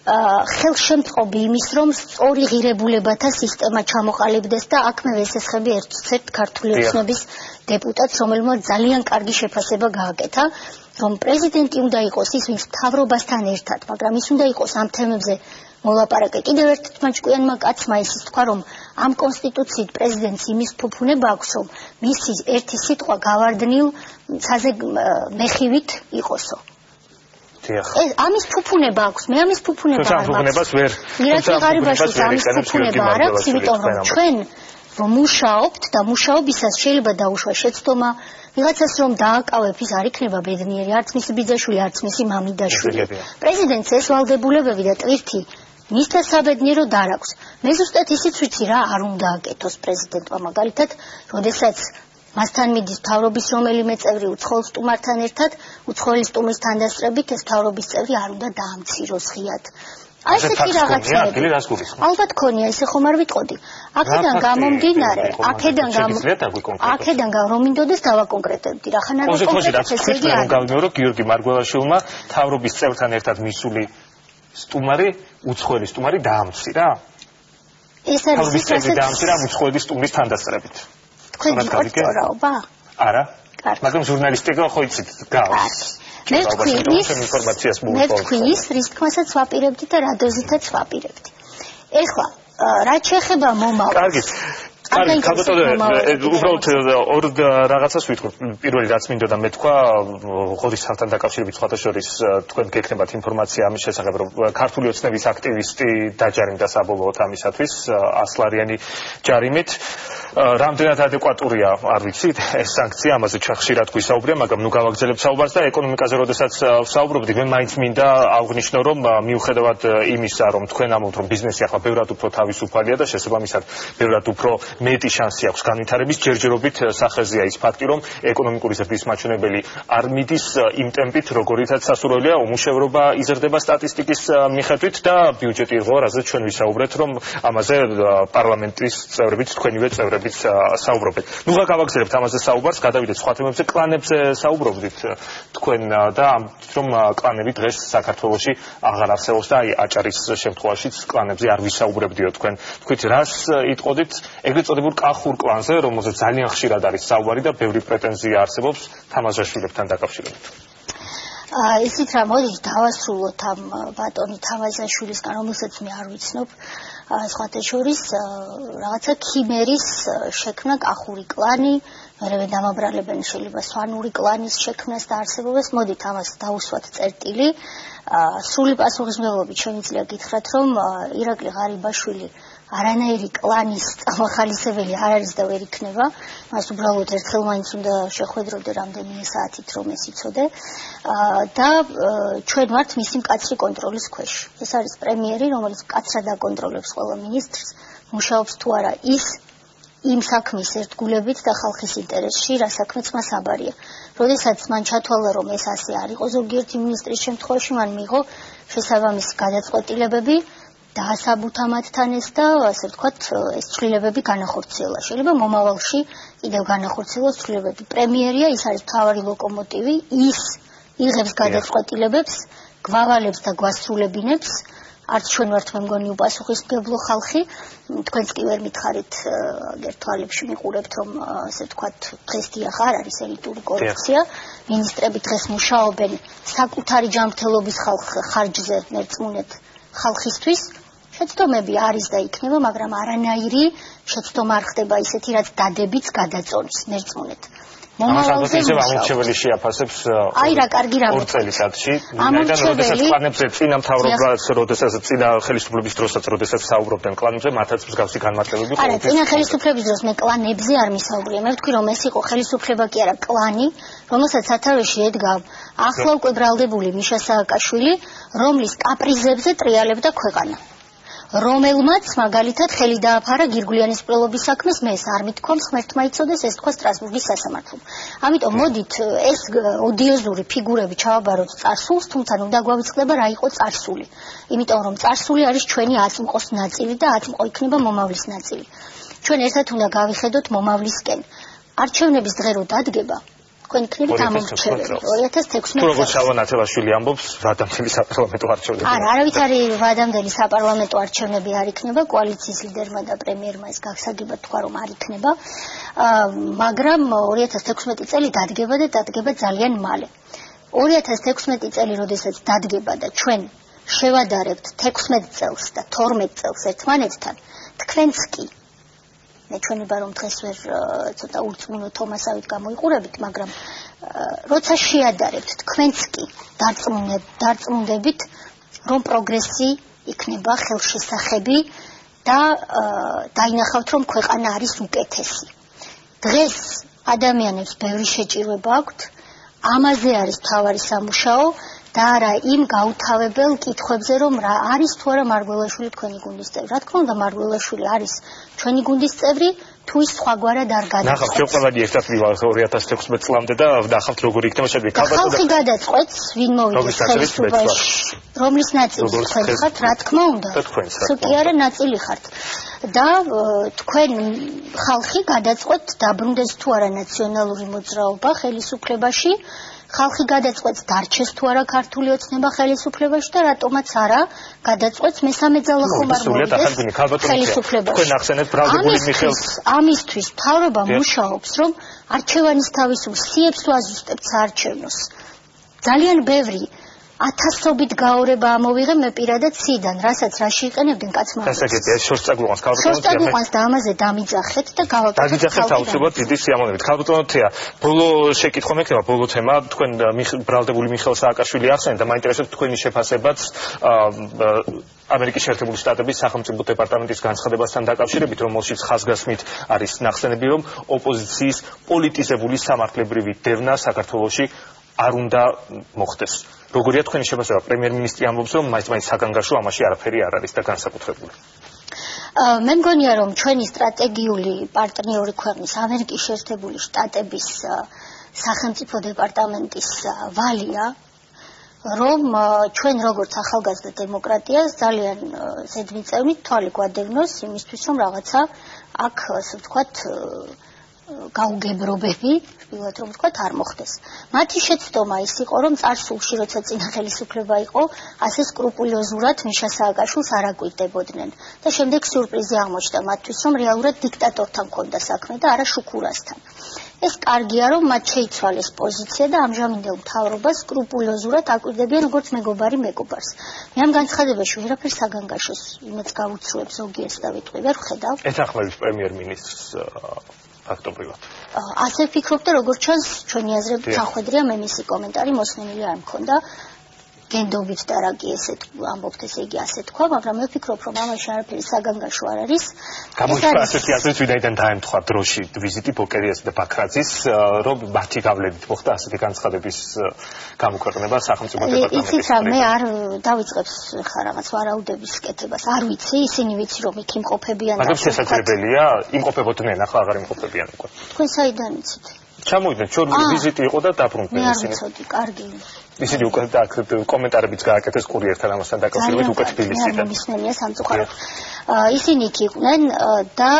ხელშემწყობი იმის, რომ სწორი ღირებულებათა სისტემა ჩამოყალიბდეს და აქ მე ვესესხები ერთ ქართული ოცნების დეპუტატს, რომელმაც ძალიან კარგი შეფასება გააკეთა, რომ პრეზიდენტი უნდა იყოს ის, ვინც მთავრობასთან ერთად, მაგრამ ის უნდა იყოს ამ თემებზე მოლაპარაკე. კიდევ ერთ თმაჭკუიანმა კაცმა ისიც თქვა, რომ ამ კონსტიტუციით პრეზიდენტს იმის ფუფუნება აქვს, რომ მისი ერთი სიტყვა გავარდნილ ცაზე მეხივით იყოსო. ამის ფუფუნება აქვს, მე ამის ფუფუნება არ მაქვს. ფუფუნებას ვერ. მირაკი ღარიბაშვილს ამის ფუფუნება არ აქვს, იმიტომ რომ ჩვენ რომ მუშაობთ და მუშაობისას შეიძლება დაუშვა შეცდომა, ვიღაცას რომ დააკავებ, ის არ იქნება ბედნიერი, არც მისი ბიძაშვილი, არც მისი მამიდაშვილი. პრეზიდენტს ეს ვალდებულებები და ტვირთი მისთა საბედნიეროდ არ აქვს. მე ზუსტად ისიც ვიცი რა არ უნდა აკეთოს პრეზიდენტმა, მაგალითად, როდესაც მასთან მიდის მთავრობის რომელიმე წევრი უცხოელ სტუმართან ერთად, უცხოელი სტუმრის თანდასწრებით ეს მთავრობის წევრი არ უნდა დაამციროს ღიად. აი ესეთი რაღაცები. ალბათ ქონია, ისე ხომ არ ვიტყოდი. აქედან გამომდინარე, აქედან რომ მინდოდეს დავაკონკრეტებდი, რახან არ კონკრეტებდი. რომ გავიმეორო გიორგი მარგველაშვილმა მთავრობის წევრთან ერთად მისული სტუმარი, უცხოელი სტუმარი დაამცირა? ეს არის ისეთი დაამცირა უცხოელი სტუმრის თანდასწრებით. თქვენ გიყავთ სწორაობა? არა. მაგრამ ჟურნალისტიკა ხო იცით გავს. მე ვთქვი ის, რის თქმასაც ვაპირებდი და რა დოზითაც ვაპირებდი. ეხლა, რაც შეეხება მომავალს. კარგი. უბრალოდ ორ რაღაცას ვიტყვი. პირველი რაც მინდოდა მე თქვა, ღოდის ხალხთან დაკავშირებით სხვათა შორის თქვენ გექნებათ ინფორმაცია ამის შესახებ, რომ ქართული ოცნების აქტივისტი დაჯარიმდა საბოლოოდ ამისათვის 100 ლარიანი ჯარიმით. რამდენად ადეკვატურია, არ ვიცი, ეს სანქცია, ამაზე ხშირად გვისაუბრია, მაგრამ ნუ გავაგრძელებთ საუბარს და ეკონომიკაზე როდესაც ვსაუბრობთ, მე მაინც მინდა აღვნიშნო, რომ მიუხედავად იმისა, რომ თქვენ ამბობთ, რომ ბიზნესი ახლა ბევრად უფრო თავისუფალია და შესაბამისად ბევრად უფრო მეტი შანსი აქვს განვითარების, ჯერჯერობით სახეზეა ის ფაქტი, რომ ეკონომიკური ზრდის მაჩვენებელი არ მიდის იმ ტემპით, როგორიცაც სასურველია, უმუშევრობა იზრდება სტატისტიკის მიხედვით და ბიუჯეტი იყო, რაზეც ჩვენ ვისაუბრეთ, რომ ამაზე პარლამენტის წევრებიც, თქვენივე წევრებიც საუბრობთ. ნუ გავაგრძელებთ ამაზე საუბარს, გადავიდეთ სხვა თემებზე, კლანებზე საუბრობდით თქვენ და რომ კლანები დღეს საქართველოში აღარ არსებობს და აი აჭარის შემთხვევაშიც კლანებზე არ ვისაუბრებდიო თქვენ. თქვით რას იტყოდით ეგრეთ წოდებულ კახურ კლანზე, რომელზეც ძალიან ხშირად არის საუბარი და ბევრი პრეტენზია არსებობს თამაზაშვილებთან დაკავშირებით. ისიც რა მოდით დავასრულოთ ამ ბატონი თამაზაშვილისგან, რომელსაც მე არ ვიცნობ, სხვათა შორის რაღაცა ქიმერის შექმნა კახური კლანი, მერევე დამაბრალებენ შეიძლება სვანური კლანის შექმნას და არსებობას. მოდით ამას დავუსვათ წერტილი. სრული პასუხისმგებლობით შემიძლია გითხრათ, რომ ირაკლი ღარიბაშვილი არანაირი კლანის წამახალისებელი არ არის და ვერ იქნება. მას უბრალოდ ერთხელ მაინც უნდა შეხვედროდე რამდენიმე საათით, რომ ეს იცოდე. და ჩვენ ვართ მისი მკაცრი კონტროლის ქვეშ. ეს არის პრემიერი, რომელიც მკაცრად აკონტროლებს ყველა მინისტრს, მუშაობს თუ არა ის იმ საქმის ერთგულებით და ხალხის ინტერესში, რა საქმეც მას აბარია. როდესაც მან ჩათვალა, რომ ეს ასე არ იყო ზოგიერთი მინისტრის შემთხვევაში, მან მიიღო შესაბამისი გადაწყვეტილებები დაასაბუთა მათთან ეს და ასე ვთქვათ, ეს ცვლილებები განახორციელა. შეიძლება მომავალში კიდევ განახორციელოს ცვლილებები. პრემიერია ის არის მთავარი ლოკომოტივი, ის იღებს გადაწყვეტილებებს, გვავალებს და გვასრულებინებს. არც ჩვენ ვართ მე მგონი უპასუხისმგებლო ხალხი, თქვენც კი ვერ მითხარით აგერ თვალებში მიყურებთ, რომ ასე ვთქვათ, დღეს დიახ არ არის ელიტური კორუფცია, მინისტრები დღეს მუშაობენ საკუთარი ჯანმრთელობის ხარჯზე მერწმუნედ ხალხისთვის. შეცდომები არის და იქნება, მაგრამ არანაირი შეცდომა არ ხდება ისეთი, რაც დადებიც გადაწონის მერწმუნედ. მომავალზე ამორჩეველი შეაფასებს აი რა კარგი რამე ორ წელიწადში. ამიტომ როდესაც კლანებზე წინა მთავრობას, როდესაც წინა ხელისუფლების დროსაც, როდესაც საუბრობდნენ კლანებზე, მათაც მსგავსი განმარტებები ყოლაფერს. არა, წინა ხელისუფლების დროს მე კლანებზე არ მისაუბრია. მე ვთქვი, რომ ეს იყო ხელისუფლება კი არა, კლანი, რომელსაც სათავეში ედგა ახლა უკვე ბრალდებული მიშა სააკაშვილი, რომლის კაპრიზებზე ტრიალებდა ქვეყანა. რომელმაც მაგალითად ხელი დააფარა გირგვლიანის მკვლელობის საქმეს, მე ეს არ მithქვამს, ღმერთმა იცოდეს, ეს თქვა სტრასბურგის სასამართლომ. ამიტომ მოდით ეს ოდიოზური ფიგურები ჩავაბაროთ წარსულს, თუმცა უნდა გვავიწყდება რა იყო წარსული. იმიტომ რომ წარსული არის ჩვენი აწმყოს ნაწილი და აწმყო იქნება მომავლის ნაწილი. ჩვენ ერთად უნდა გავიხედოთ მომავლისკენ. არჩევნების დღე რო დადგება, თქვენ იქნებით ამომრჩეველი 2016 წელს. თუ როგორ შალვა-ნათელაშვილი ამბობს, ვადამდელი საპარლამენტო არჩევნები. არა, არავით არის ვადამდელი საპარლამენტო არჩევნები არ იქნება, კოალიციის ლიდერმა და პრემიერმა ეს გასაგებად თქვა, რომ არ იქნება. მაგრამ 2016 წელი დადგება და დადგება ძალიან მალე. 2016 წელი, როდესაც დადგება და ჩვენ შევადარებთ 16 წელს და 12 წელს ერთმანეთთან, თქვენც კი მე ჩვენება რომ დღეს ვერ ცოტა ურწმუნო თომასავით გამოიყურებით, მაგრამ როცა შეადარებთ თქვენც კი დარწმუნდებით, რომ პროგრესი იქნება ხელშესახები და დაინახავთ, რომ ქვეყანა არის უკეთესი. დღეს ადამიანებს ბევრი შეჭირვება აქვთ, ამაზე არის მთავარი სამუშაო და არა იმ გაუთავებელ კითხვებზე, რომ რა არის თუ არა მარგველაშვილი თქვენი გუნდის წევრი. რა თქმა უნდა, მარგველაშვილი არის ჩვენი გუნდის წევრი, თუ ის სხვაგვარად არ გადაწყვეტს. ნახავთ, შეყვებადი ერთად მივაღეთ 2016 წლამდე და ნახავთ როგორი იქნება შედეგი. ხალხი გადაწყვეტს, ვინ მოვიდეს ხელისუფლებაში, რომლის ნაწილი თქვენ ხართ, რა თქმა უნდა. თუ კი არა ნაწილი ხართ. და თქვენ ხალხი გადაწყვეტს, დაბრუნდეს თუ არა ნაციონალური მოძრაობა ხელისუფლებაში. ხალხი გადაწყვეტს დარჩეს თუ არა ქართული ოცნება ხელისუფლებაში და რატომაც არა გადაწყვეტს მესამე ძალა ხომ არ მოვიდეს ხელისუფლებაში. თქვენ ახსენეთ ბრალდებული მიხეილ. ამისთვის მთავრობა მუშაობს, რომ არჩევანის თავისუფლ სიებს თუ აზუსტებთ საარჩევნოს. ძალიან ბევრი ათასობით გაორება ამოვიღე მე პირადად ციდან, რასაც რაში იყენებდნენ კაცმა. დასაგებია შორსწაგვიყვანს ქალბატონოთია და ამაზე დამიძახეთ და გავაკეთეთ აუცილებლად დიდი სიამოვნებით. ქალბატონოთია, ბოლო შეკითხვა მექნება, ბოლო თემა, თქვენ ბრალდებული მიხეილ სააკაშვილი ახსენეთ და მაინტერესებს თქვენი შეფასებაც ამერიკის შეერთებული შტატების სახელმწიფო დეპარტამენტის განცხადებასთან დაკავშირებით, რომელშიც ხაზგასმით არის ნახსენები, რომ ოპოზიციის პოლიტიზებული სამართლებრივი დევნა საქართველოში არ უნდა მოხდეს. როგორია თქვენი შეფასება? პრემიერ-მინისტრი ამბობს, რომ მაინც საგანგაშო ამაში არაფერი არ არის და განსაკუთრებული. მე მგონია, რომ ჩვენი სტრატეგიული პარტნიორი ქვეყნის ამერიკის შეერთებული შტატების სახელმწიფო დეპარტამენტის ვალია, რომ ჩვენ როგორც ახალგაზრდა დემოკრატიას ძალიან ზედმიწევნით თვალი გვადევნოს იმისთვის, რომ რაღაცა აქ ასე ვთქვათ გაუგებრობები, პირველად რომ ვთქვათ, არ მოხდეს. მათი შეცდომა ის იყო, რომ წარსულში, როცა წინა ხელისუფლება იყო, ასე სკრუპულოზურად მიშა სააკაშვილს არ აკვირდებოდნენ და შემდეგ სიურპრიზი აღმოჩნდა მათთვის, რომ რეალურად დიქტატორთან ჰქონდა საქმე და არა შუქურასთან. ეს კარგია, რომ მათ შეიცვალეს პოზიცია და ამჟამინდელ მთავრობას სკრუპულოზურად აკვირდებიან როგორც მეგობარი მეგობარს. მე ამ განცხადებაში ვერაფერს საგანგაშოს იმედს გავუცრუებ ზოგიერთს და ვიტყვი, ვერ ვხედავ. ეთანხმების პრემიერ-მინისტრს ფაქტობრივად. ასე ვფიქრობ და როგორც ჩანს, ჩვენი აზრები თანხმედრია, მე მისი კომენტარი მოსმენილი არ მქონდა. გენდობით და რა კი ესეთ ამბობთ, ესე იგი ასე თქვა, მაგრამ მე ვფიქრობ, რომ ამაში არაფერი საგანგაშო არ არის. გამოიჩნდა ასეთი აზრით, ვინაიდან დაემთხვა დროში ვიზიტი ბოკერიას და ბაქრაძის, რომ მათი გავლენით მოხდა ასეთი განცხადების გამოქვეყნება სახელმწიფო დეპარტამენტის. იცით რა, მე არ დავიწყებს ხა რაღაც ვარაუდების კეთებას. არ ვიცი, ისინი ვიცი, რომ იქ იმყოფებიან. მაგრამ შესაძლებელია იმყოფებოდნენ, ახლა აღარ იმყოფებიან უკვე. თქვენ საიდან იცით? ჩამოვიდნენ, ჩვენი ვიზიტი იყო და დაბრუნდნენ ისინი. მე არ ვიცოდი, კარგი. ისინი უკვე კომენტარებიც გააკეთეს კურიერთან ამასთან დაკავშირებით უკვე თბილისიდან. ისინი სამწუხაროდ ისინი იქ იყვნენ და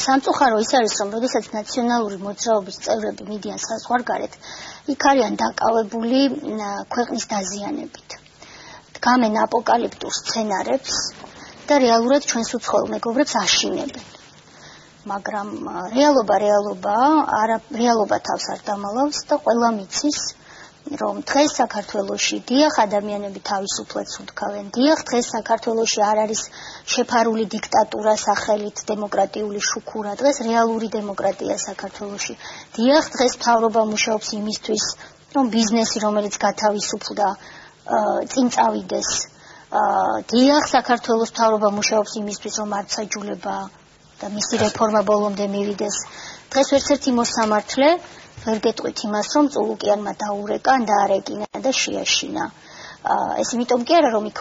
სამწუხარო ის არის, რომ როდესაც ნაციონალური მოძრაობის წევრები მიდიან საზღვარგარეთ, იქ არიან დაკავებული ქვეყნის დაზიანებით. დგამენ აპოკალიფტურ სცენარებს და რეალურად ჩვენს უცხოელ მეგობრებს აშინებენ. მაგრამ რეალობა თავს არ დამალავს და ყველა მიცის, რომ დღეს საქართველოში დიახ ადამიანები თავისუფლად სუნთქავენ, დიახ დღეს საქართველოში არ არის შეფარული დიქტატურა სახელით დემოკრატიული შუქურა, დღეს რეალური დემოკრატია საქართველოში. დიახ დღეს მთავრობა მუშაობს იმისთვის, რომ ბიზნესი, რომელიც გათავისუფლდა, წინ წავიდეს. დიახ საქართველოს მთავრობა მუშაობს იმისთვის, რომ არცაჯულება და მისი რეფორმა ბოლომდე მივიდეს. დღეს ერთ-ერთი მოსამართლე ვერ გეტყვით იმას, რომ წულუკიანმა დაურეკა, დაარეკინა და შეაშინა. ეს იმიტომ კი არა, რომ იქ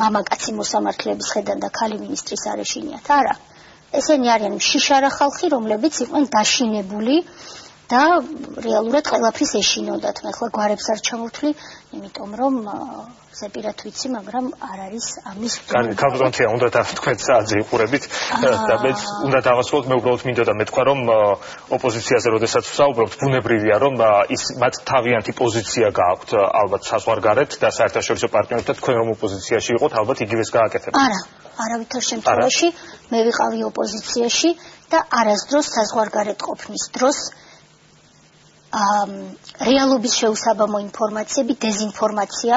მამაკაცი მოსამართლეების ხედან და ქალი მინისტრის არ ეშინიათ, არა. ესენი არიან შიშარა ხალხი, რომლებიც იყვნენ დაშინებული და რეალურად ყველაფრის ეშინოდათ. მე ახლა გვარებს არ ჩამოვთვლი, იმიტომ რომ ზეპირად ვიცი, მაგრამ არ არის ამის. კარგი, ქალბატონოთია, უნდა თქვენ საათზე იყურებით და მე უნდა დავასრულოთ, მე უბრალოდ მინდოდა მეთქვა, რომ ოპოზიციაზე როდესაც ვსაუბრობთ, ბუნებრივია, რომ ის მათ თავიანთი პოზიცია გააქვთ ალბათ საზღვარგარეთ და საერთაშორისო პარტნიორებთან, თქვენ რომ ოპოზიციაში იყოთ, ალბათ იგივეს გააკეთებთ. არა, არავითარ შემთხვევაში მე ვიყავი ოპოზიციაში და არასდროს საზღვარგარეთ ყოფნის დროს რეალობის შეუსაბამო ინფორმაციები, დეზინფორმაცია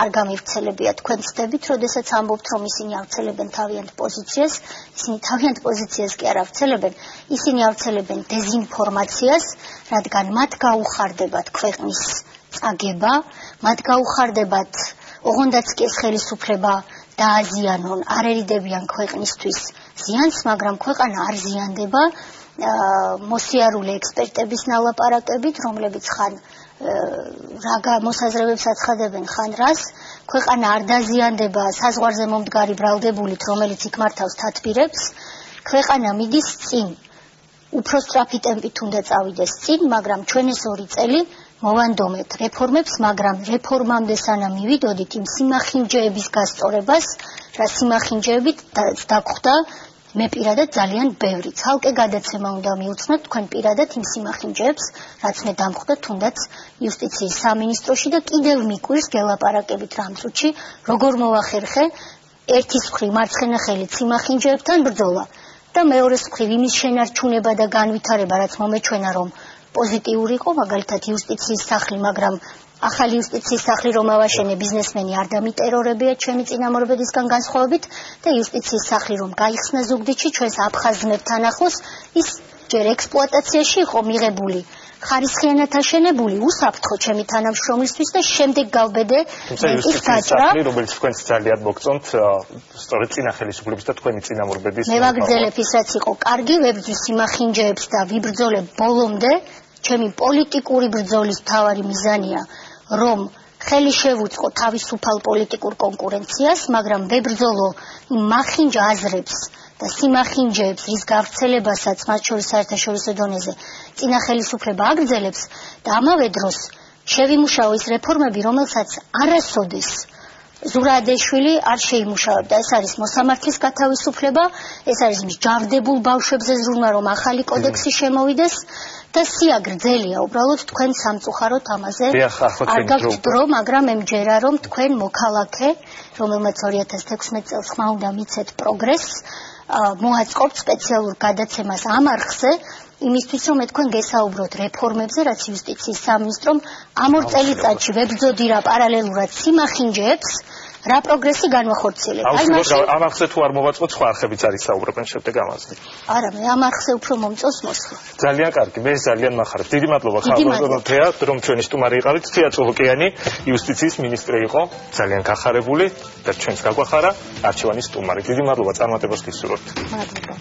არ გამივრცელებია. თქვენ ცდებით, როდესაც ამბობთ, რომ ისინი ავრცელებენ თავიანთ პოზიციას, ისინი თავიანთ პოზიციას კი არ ავრცელებენ, ისინი ავრცელებენ დეზინფორმაციას, რადგან მათ გაუხარდებათ ქვეყნის წაგება, მათ გაუხარდებათ ოღონდაც კი ეს ხელისუფლება დააზიანონ, არ ერიდებიან ქვეყნისთვის ზიანს, მაგრამ ქვეყანა არ ზიანდება მოსიარული ექსპერტების ნალაპარაკებით, რომლებიც ხან რა მოსაზრებებს აცხადებენ, ხან რას, ქვეყანა არ დაზიანდება საზღვარზე მომდგარი ბრალდებულით, რომელიც იქ მართავს თათბირებს, ქვეყანა მიდის წინ. უფრო სწრაფი ტემპით უნდა წავიდეს წინ, მაგრამ ჩვენ ეს 2 წელი მოვანდომეთ რეფორმებს, მაგრამ რეფორმამდე სანამ მივიდოდით იმ სიმახინჯეების გასწორებას, რა სიმახინჯეებით დაგხვდა მე პირადად ძალიან ბევრი. ცალკე გადაცემა უნდა მიუძღვნოთ თქვენ პირადად იმ სიმახინჯეებს, რაც მე დამხვდა თუნდაც იუსტიციის სამინისტროში და კიდევ მიკვირს გელაპარაკებით რამ წუთში, როგორ მოახერხე ერთის მხრივ მარცხენა ხელით სიმახინჯეებთან ბრძოლა და მეორეს მხრივ იმის შენარჩუნება და განვითარება, რაც მომეჩვენა რომ პოზიტიური იყო, მაგალითად იუსტიციის სახლი, მაგრამ ახალი იუსტიციის სახლი რომ ავაშენე ბიზნესმენი არ დამიტერორებია ჩემი წინამორბედისგან განსხვავებით და იუსტიციის სახლი რომ გაიხსნა ზუგდიდში ჩვენს აფხაზმებთან ახლოს ის ჯერ ექსპლუატაციაში იყო მიღებული ხარისხიანად აშენებული უსაფრთხო ჩემი თანამშრომლისთვის და შემდეგ გავბედე ის გაჭრა რომელიც თქვენს ძალიან მოგწონთ სწორედ წინა ხელისუფლების და თქვენი წინამორბედის მე ვაგრძელებ ის რაც იყო კარგი ვებრძვის სიმახინჯეებს და ვიბრძოლებ ბოლომდე ჩემი პოლიტიკური ბრძოლის მთავარი მიზანია რომ ხელი შევუწყო თავისუფალ პოლიტიკურ კონკურენციას მაგრამ ვებრძოლო მახინჯ აზრებს და სიმახინჯეებს რის გავრცელებასაც მათ შორის საერთაშორისო დონეზე წინა ხელისუფლება აგრძელებს და ამავე დროს შევიმუშაო ის რეფორმები რომელსაც არასოდეს ზურადეშვილი არ შეიმუშავებდა ეს არის მოსამართლის გათავისუფლება ეს არის მსჯავრდებულ ბავშვებზე ზრუნვა რომ ახალი კოდექსი შემოვიდეს და სია გრძელია უბრალოდ თქვენ სამწუხაროდ ამაზე არ გაქვთ დრო მაგრამ მე მჯერა რომ თქვენ მოქალაქე რომელმაც 2016 წელს ხმა უნდა მიცეთ პროგრესს მოაწყობთ სპეციალურ გადაცემას ამ არხზე იმისთვის რომ თქვენ გესაუბროთ რეფორმებზე რაც იუსტიციის სამინისტრომ ამ ორ წელიწადში ვებრძოდი რა პარალელურად სიმახინჯეებს რა პროგრესი განვახორციელებ. ამ არხზე თუ არ მოვაწყოთ სხვა არხებიც არის საუბრობენ შემდეგ ამაზე. არა, მე ამ არხზე უფრო მომწონს მოსვლა. ძალიან კარგი, მე ძალიან მახარებ. დიდი მადლობა ხალხო თეა, რომ ჩვენი სტუმარი იყავით. თეა წულუკიანი, იუსტიციის მინისტრი იყო, ძალიან გახარებული და ჩვენს გაგვახარა არჩევანის სტუმარი. დიდი მადლობა წარმატებას გისურვებთ. მადლობა.